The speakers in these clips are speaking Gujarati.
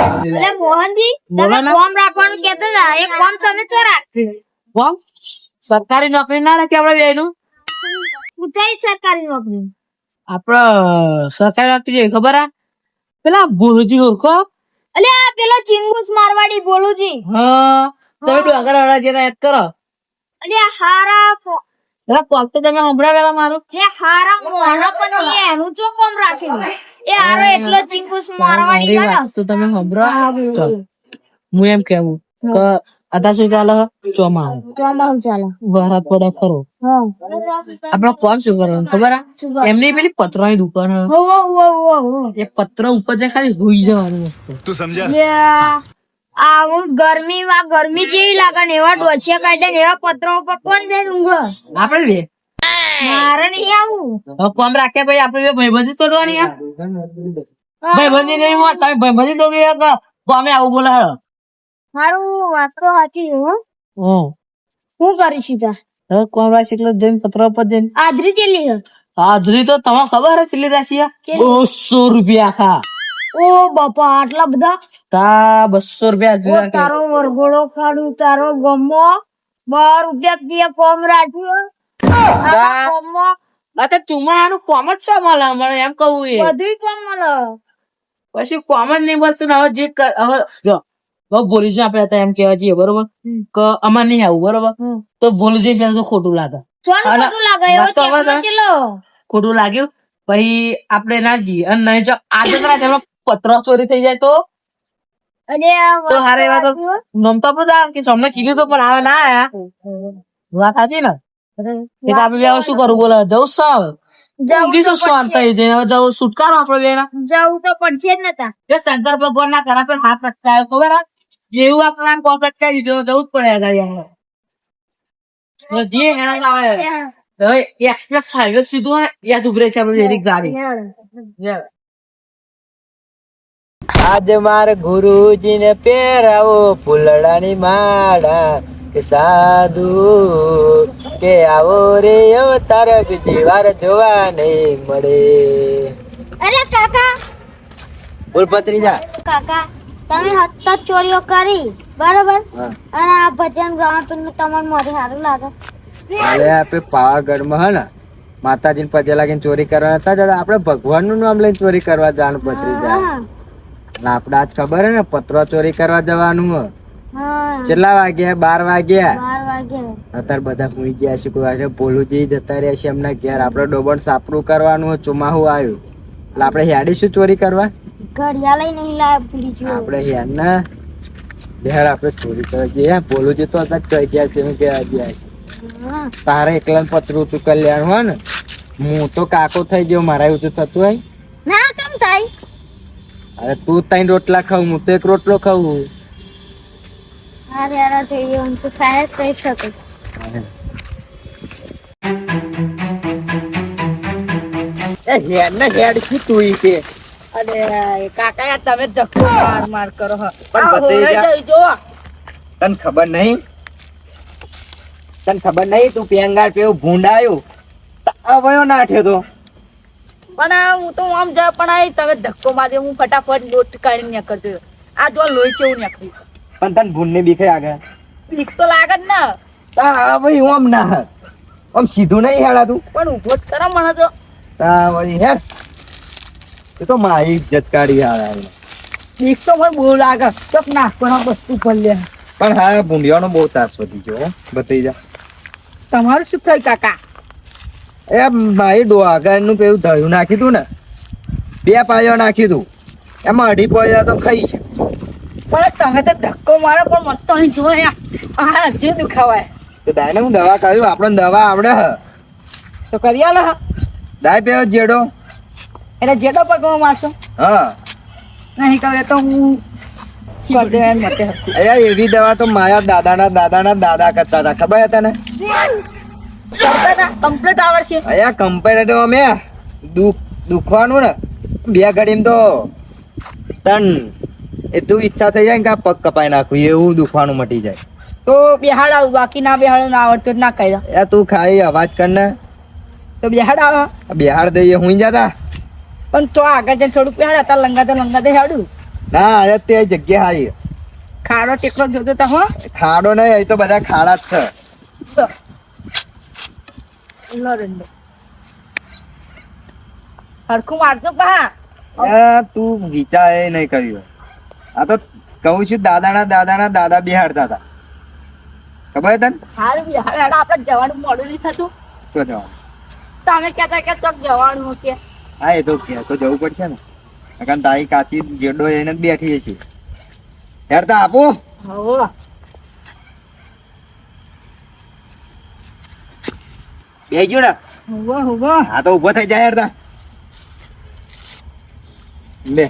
એટલે મોહનજી તમે ફોર્મ રાખવાનું કહેતા હતા એ ફોર્મ તમે તો રાખ્યું કોમ સરકારી નોકરી ના રાખી આપડે બેનું ઊંચાઈ સરકારી નોકરી આપડે સરકારી નોકરી જેવી ખબર આ પેલા ભુરજી ઓળખો એટલે આ પેલો ચિંગુસ મારવાડી બોલું જી હા તમે ડોગર વાળા જેના યાદ કરો એટલે આ હારા પેલા કોક તો તમે સંભળાવેલા મારું એ હારા મોહરા પતિ એનું ચો કોમ રાખ્યું એ હારો એટલો ચિંગુસ મારવાડી મારી વાત તો તમે સંભળાવો ચાલ હું એમ કેવું કે અત્યાર સુધી ચાલે ચોમાસું ચાલે વરસાદ પડે ખરો હા આપડે કોમ શું કરવાનું ખબર આ એમની પેલી પતરાની દુકાન હે. એ પત્ર ઉપર જાય ખાલી હોઈ જવાનું મસ્ત तू समझा આ હું ગરમીમાં ગરમી જેવી લાગે ને એવા ડોચિયા કાઢે ને એવા પત્રો ઉપર કોણ દે ઊંઘ આપડે બે મારે નહીં આવું હવે કોમ રાખ્યા ભાઈ આપડે બે ભાઈબંધી તોડવાની આ ભાઈબંધી નહીં હોય તમે ભાઈબંધી તોડી કે કોમે આવું બોલે હે મારું વાત તો સાચી હો હું કરીશ તા હવે કોમ રાશી એટલે જઈને પત્ર ઉપર જઈને આદરી ચેલી હે હાજરી તો તમને ખબર હે ચેટલી રાશી 200 રૂપિયા ખા ઓ બાપા આટલા બધા તા 200 રૂપિયા ઓ હાજરી તારો વરઘોડો ખાડું તારો ગમો 12 રૂપિયા দিয়ে ફોર્મ રાખ્યું ગમો આ તો ચુમાનું કોમ જ છે મળે એમ કહું એ બધું કોમ મળે પછી કોમ જ નહીં બોલતું ને હવે જે હવે જો હવે બોલી જો આપડે એમ કેવા જઈએ બરોબર કે અમાર નહીં આવું બરોબર તો બોલી જઈએ પેલું તો ખોટું લાગે ચોન ખોટું લાગે એવો વાત તો હવે ચેકમાં ચેલો ખોટું લાગ્યું પછી આપડે ના જઈએ અને નહીં જો આજે કદાચ એમાં પત્ર ચોરી થઈ જાય તો અને તો હારે એવા તો નમતા બધા કે સમને કીધું તો પણ આવે ના આયા વાત સાચી ને એટલે આપડે હવે શું કરવું બોલે જવું સાવ ઊંઘી શું શાંત થઈ જાય હવે જવું છુટકારો આપડે બેના જવું તો પડશે જ નતા એ શંકર ભગવાન ના ઘરા પર હાથ અટકાયો ખબર હે? જેવું આપણા કોક અટકાવી દીધું જવું જ પડે આગળ જે હેરાન આવે હવે એક્સપ્રેસ હાઈવે સીધું હોય યાદ ઉભરે છે આપણે એની ગાડી આજ મારે ગુરુજી ને પહેરાવો ફૂલડાની માળા કે સાધુ કે આવો રે અવતાર બીજી વાર જોવા નહીં મળે. અરે કાકા બોલ ભત્રીજા. કાકા તમે સતત ચોરીઓ કરી બરોબર અને આ ભજન ગ્રાઉન્ડ પર તમને મોઢે સારું લાગે હવે આપણે પાવાગઢમાં હે ને માતાજી ને પગે લાગીને ચોરી કરવા હતા ત્યારે આપણે ભગવાન નું નામ લઈને ચોરી કરવા જવાનું ભત્રીજા. એટલે આપડે આજ ખબર હે ને પત્રો ચોરી કરવા જવાનું હે. કેટલા વાગ્યા 12 વાગ્યા 12 વાગે અત્યારે બધા સુઈ ગયા છે કોઈ પોલુજી જતા રહ્યા છે એમના ઘેર આપડે ડોબણ સાપરું કરવાનું ચોમાહું આવ્યું એટલે આપડે હેડી શું ચોરી કરવા ઘડિયાળ નહીં લાવ ભૂલી ગયો આપડે હેર ના હેર આપડે ચોરી કરવા જઈએ પોલુજી તો અત્યારે કહી ગયા છે કે ગયા તારે એકલા પતરું તું કલ્યાણ હોય ને હું તો કાકો થઈ ગયો મારા એવું તો થતું હોય ના કેમ થાય અરે તું 3 રોટલા ખાવ હું તો 1 રોટલો ખાવું અરે અરે જોઈએ હું તો સાહેબ કહી શકું હેડ ને હેડ શું તું છે અરે કાકા તમે ધક્કો માર કરો પણ ભત્રીજા તને ખબર નહીં તું પેંગાર પેવું ભૂંડાયું આવયો નાઠ્યો તો પણ હું તો આમ જા પણ આ તમે ધક્કો મારે હું ફટાફટ લોટ કાઢીને નીકળતો આ જો લોહી ચેવું નીકળ્યું પણ તને ભૂંડને બીકે આગળ બીક તો લાગે જ ને તા ભાઈ ઓમ ના આમ સીધું નહીં હેડાતું પણ ઉભો જ કરો મને તો તા વળી હેડ એ તો મારી ઇજ્જત કાઢી હારા બીક તો મને બહુ લાગે ચોક નાખવાનો વસ્તુ ભલે પણ હા ભૂંડિયાનો બહુ ત્રાસ વધી ગયો બતાવી જા તમારું શું થયું કાકા એ મારી ડોહાગાનું પેલું દહ્યું નાખ્યું તું ને 2 પાયો નાખ્યું તું એમાં 2.5 પાયા તો ખાઈ છે પણ તમે તો ધક્કો મારો પણ મને તો અહીં જોયા આ હજુ દુખાવાય તો દાયને હું દવા કહ્યું આપણને દવા આવડે હ તો કરી આલો દાય પેલો જેડો એટલે જેટલો પગમાં મારશો હા નહીં કરે તો હું કરી દે એમ માટે અહીંયા એવી દવા તો મારા દાદાના દાદા કરતા હતા ખબર હતા ને કરતા ના કમ્પ્લીટ આવડશે અહીંયા કમ્પેરેટિવ અમે દુખવાનું ને 2 ઘડીમાં તો તન એટલું ઈચ્છા થઈ જાય ને કે આ પગ કપાઈ નાખું એવું દુખવાનું મટી જાય તો બેહાડ આવું બાકી ના બેહાડ ના આવડતું ના કહી દો એ તું ખાઈ અવાજ કર ને તો બેહાડ આવો બિહાર દઈએ હું જતા પણ તો આગળ જઈને થોડુંક બેહાડ હતા લંગાતે હેડું ના આજે તે જગ્યા હારી ખાડો ટેકરો જોતો તા હો ખાડો નહીં અહીં તો બધા ખાડા જ છે લરંડો હરખું મારજો પા તું વિચાર એ નહીં કર્યું આ તો કહું છું દાદાના દાદા બિહાડતા હતા ખબર તને હારું બિહાર આપણે જવાનું મોડું નહીં થતું તો જવાનું તમે કહેતા કે ચોક જવાનું કે હા એ તો કે તો જવું પડશે ને કારણ તારી કાચી જેડો એને જ બેઠી છે યાર તા આપો હો બેસજો ને હો હા તો ઉભો થઈ જાય યાર તા લે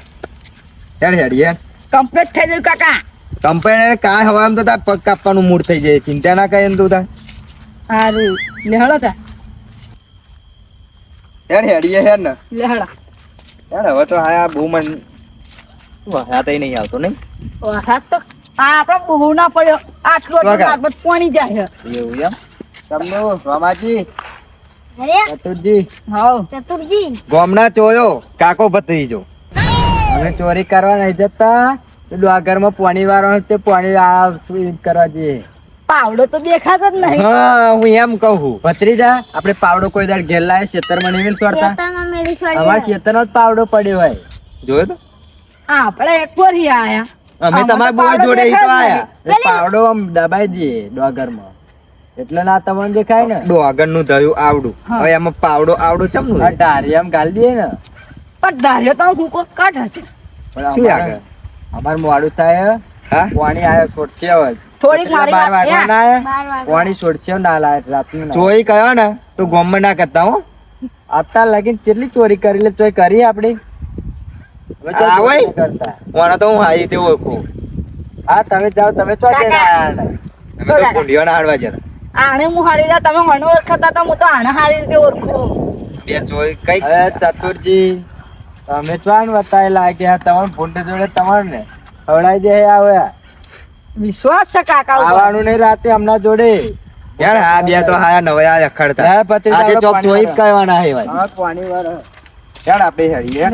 હેડ યાર કમ્પ્લીટ થઈ ગયું કાકા કંપની કાય હવામાં તો તાર પગ કાપવાનું મૂડ થઈ જાય ચિંતા ના કરે ને તું તાર હારું લેહડો તા હેડીએ હેડ ને લેહડા યાર હવે તો હા બહુ મન વહાત નહીં આવતો નહીં વરસાદ તો આપડે બહુ ના પડ્યો આટલો વાગા. પાણી જાય એવું એમ તમને રમાજી અરે ચતુરજી હાવ ચતુરજી ગોમના ચોયો કાકો ભત્રીજો અમે ચોરી કરવા નહીં જતા પેલું આ ઘરમાં પાણી વાળો તે પાણી કરવા જઈએ પાવડો તો દેખાતો જ નહીં હા હું એમ કહું ભત્રીજા આપણે પાવડો કોઈ દાડ ઘેર લાવે ખેતરમાં નહીં છોડતા ખેતરમાં મેલી છોડી અમારા ખેતરનો જ પાવડો પડ્યો હોય જોયો તો આપણે એક વાર ઈ આયા અમે આમાં તમારા તો બોય પાવડો જોડે ઈ તો દેખાય જ આયા એ પાવડો આમ દબાઈ દઈએ ડોગરમાં એટલે ના તમને દેખાય ને ડોગર નું થયું આવડું હા. હવે એમાં પાવડો આવડું ચમનું ડારી આમ ગાલી દઈએ ને પણ ધાર્યો તો હું કોઈ કાઢ હતી શું આગળ અમાર મોડું થાય હા પાણી આયો છોડશે હવે થોડીક મારી વાત વાગવાના આયા 12 વાગે પાણી છોડશે ના લાય રાતનું ચોરી કયો ને તો ગોમમાં ના કરતા હો અત્યાર લગીન કેટલી ચોરી કરી લે તોય કરી આપડી કરતા ઓણા તો હું હાઈ તે ઓળખું હા તમે જાઓ તમે ચો કે અમે તો ભૂંડિયાના હાડવા જતા આને હું હારી જા તમે મને ઓળખતા તો હું તો આને હારી રીતે ઓળખું બે ચોરી કઈ ચતુરજી તમે ચોન બતાવી લાગ્યા તમારે ભૂંડે જોડે તમારે ખવડાવી દે આવ્યા વિશ્વાસ છે કાકા ઉપર. આવવાનું નહીં રાતે હમણાં જોડે યાર આ બે તો હાયા નવા અખડતા આજે ચોક ચોઈ જ કહેવાના હે ભાઈ પાણી વાળા યાર આપણે હેડીએ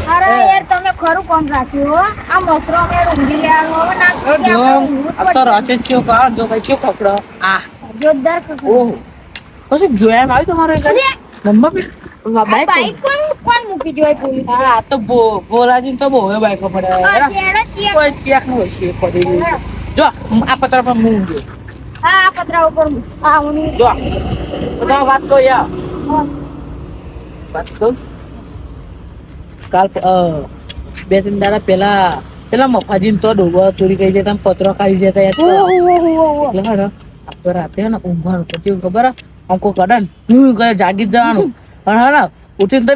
અરે યાર તમે ખરું કામ રાખ્યું હો આ મસરો મે ઊંઘી લેવાનો હવે ના રાતે ચિયો કા જો કઈ ચિયો કકડો આ જોરદાર કકડો. ઓહો પછી જોયા આવી તમારો એક અરે, નંબર આ બાઈક કોણ મૂકી જોય પોલીસ હા તો બોલાજી તો બહુ બાઈકો પડે કોઈ ચેક નું હોય છે પડી ગયું છે. જો આ પત્ર પર હું ઊંઘ્યો. હા આ પતરા ઉપર આ હું જો બધા વાત કહો યાર વાત કહું કાલ બે ત્રણ દાડા પેલા મફાજી તો ડોબા ચોરી કરી જતા પત્રો ખાઈ જતા યાર એટલે હા આપણે રાતે ને ઊંઘવાનું પછી એવું ખબર અંકો કડન હું કહે જાગી જ જવાનું પણ હા ને ઉઠીને તો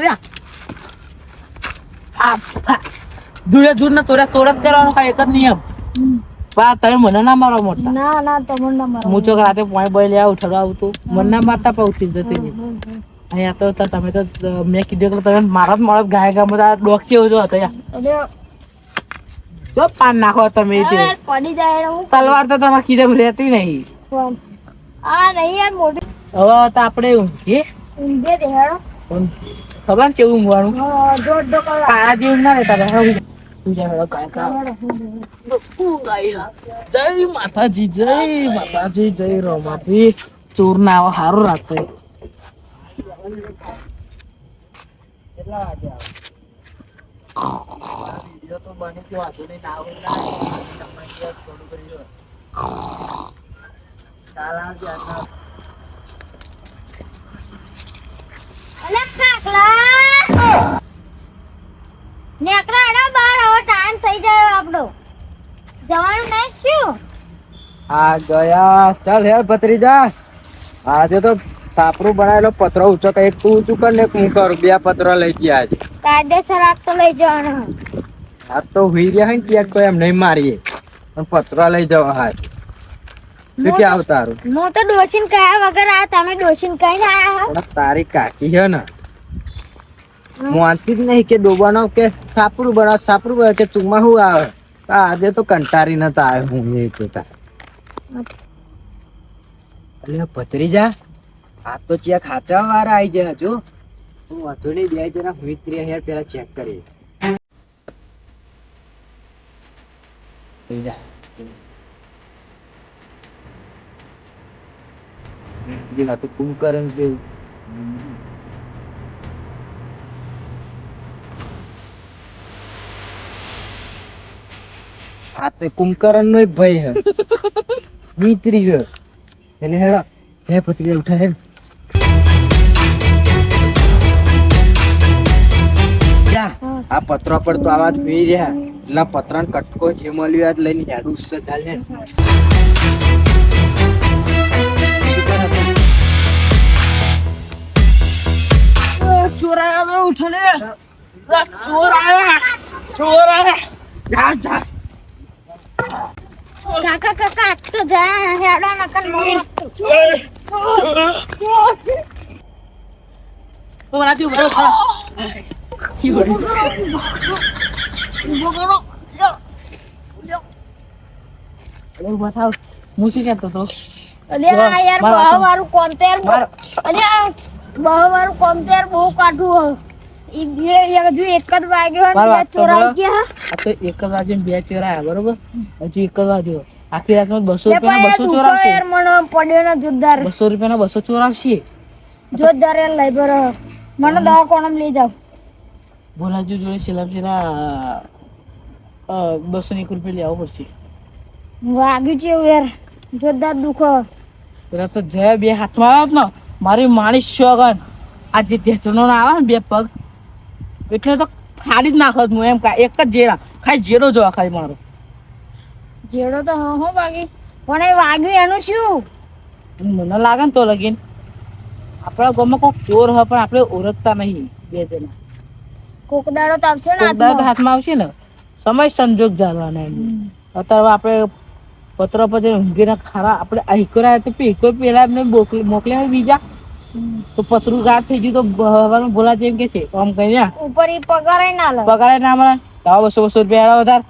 જુડે જુડ ને તોડ જ કરવાનો હા એક જ નિયમ બા તમે મને ના મારો મોટા ના ના તમને ના મારો હું ચોક રાતે પોઈ બોય લે ઉઠાડવા આવતું મને ના મારતા પૌતી જતી રહી અહીંયા તો તમે તો મેં કીધું કે તમે મારા જ મારા ગાય ગામ બધા ડોકી એવો હતો યાર અરે જો પાન નાખો તમે તે યાર પડી જાય હું તલવાર તો તમારે કીધે રહેતી નહીં ફોન આ નહીં યાર મોટી હવે તો આપણે ઊંઘીએ ઊંઘે દેહાડો પણ ખબર છે ઊંઘવાનું દોઢ કલાક કાળા જેવું ના રહેતા જય માતાજી જય રમાપી ચોર ના આવો સારું રાતે કેટલા વાગે આવે તો બની ગયો વાંધો નહીં ના આવે ના થોડું કરી દો કાલ આવજે અલે કાકલા નેકરા એના બહાર હવે ટાઈમ થઈ જાય આપણો જવાનું નહીં શું આ ગયા ચાલ યાર ભત્રીજા આજે તો સાપરું બનાવેલો પતરો ઊંચો કઈ તું ઊંચું કર ને હું કરું બે પતરો લઈ ગયા આજે કાયદેસર આજ તો લઈ જવાનો આ તો હુઈ રહ્યા હોય ને ક્યાંક કોઈ એમ નહીં મારીએ પણ પતરો લઈ જવા હાથ શું કે આવ તારું હું તો ડોસીન કયા વગર આ તમે ડોસીન કઈ ના આયા પણ તારી કાકી છે ને માનતી જ નહીં કે ડોબાનો કે સાપરું બનાવ કે ચૂમાં શું આવે આજે તો કંટારી નતા આવે હું એ કહેતા એટલે ભત્રીજા આ તો ચિયા ખાચા વાળા આવી ગયા જો વાંધો નહીં, બે જણા મિત્ર યાર પેલા ચેક કરીએ. આ તો કુંભકરણ જેવું. આ તો કુંભકરણ નો ભય હે. મિત્રી હે એટલે હેડા હે પત્રી ઉઠા હે. આ પત્ર પર તો આવા જોઈ રહ્યા એટલે પત્રનો કટકો જે મળ્યો આજ લઈને હેડું છે ચાલ ને. ચોર આયા ઉઠો ને, ચોર આયા. જા કાકા આજ તો જા હેડો નકર મોર ઓ રાતી ઉભો ખા. ઉભો થાવ. મુસી કેતો તો અલ્યા યાર બહુ વારું કોમ્પેર અલ્યા બહુ વારું કોમ્પેર બહુ કાઢું ઈ બે હજુ એક જ વાગ્યો ને બે ચોરાઈ ગયા. આ તો એક જ વાગે બે ચોર આયા બરોબર. હજી એક જ વાગ્યો. આખી રાતમાં 200 રૂપિયા 200 ચોર આવશે. યાર મને પડ્યો ને જોરદાર 200 રૂપિયા 200 ચોર આવશે. જોરદાર યાર લઈ બરો મને દવાખાને લઈ જાવ. બોલાજો જોડે સિલામ સિલા 201 રૂપિયા લેવો પડશે. વાગ્યું છે યાર જોરદાર દુખો. પેલા તો જય બે હાથમાં આવ્યો ને મારી માણી શોગન આ જે ઢેટનો આવે ને બે પગ એટલે તો ખાલી જ નાખો હું એમ એક જ જેરા ખાલી જેરો જોવા ખાલી મારો જેડો તો હો વાગી પણ એ વાગ્યું એનું શું મને લાગે ને તો લગીન આપણા ગામમાં કોઈક ચોર હોય પણ આપણે ઓળખતા નહીં બે જણા. કોક દાડો તો આવશે ને કોક દાડો હાથમાં આવશે ને સમય સંજોગ જાણવાના એમ. અત્યારે આપણે પત્ર પર ઊંઘીને ખારા આપણે આઈકોરા તો પીકો પેલા એમને મોકલ્યા બીજા તો પતરું ગાત થઈ ગયું તો હવાનું બોલા જેમ કે છે આમ કઈ ઉપર ઈ પગારે ના લે પગારે ના મળે તો 200 રૂપિયા વધારે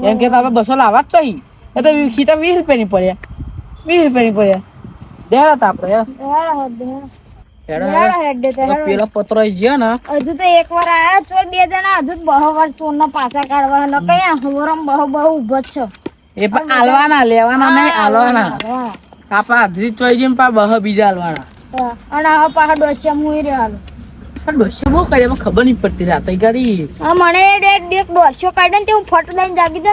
એમ કે આપણે 200 લાવવા જ જોઈએ. એ તો ખીતા 20 રૂપિયાની પડ્યા 20 રૂપિયાની પડ્યા દેડા તા આપણે પેલા પત્રો જ્યાં ને હજુ તો એક વાર આયા ચોર બે જણા હજુ બહુ વાર ચોર ના પાછા કાઢવા ન કયા હવરમ બહુ ઉભો જ છે એ પણ આલવાના લેવાના નહીં આલવાના કાપા હાજરી ચોઈ જેમ પા બહ બીજા આલવાના અને આ પાછા ડોસિયા મુઈ રહ્યો ડોસ્યો બહુ કરે ખબર નહીં પડતી રાતે ગાડી મને ડોસ્યો કાઢે ને તે હું ફટ દઈને જાગી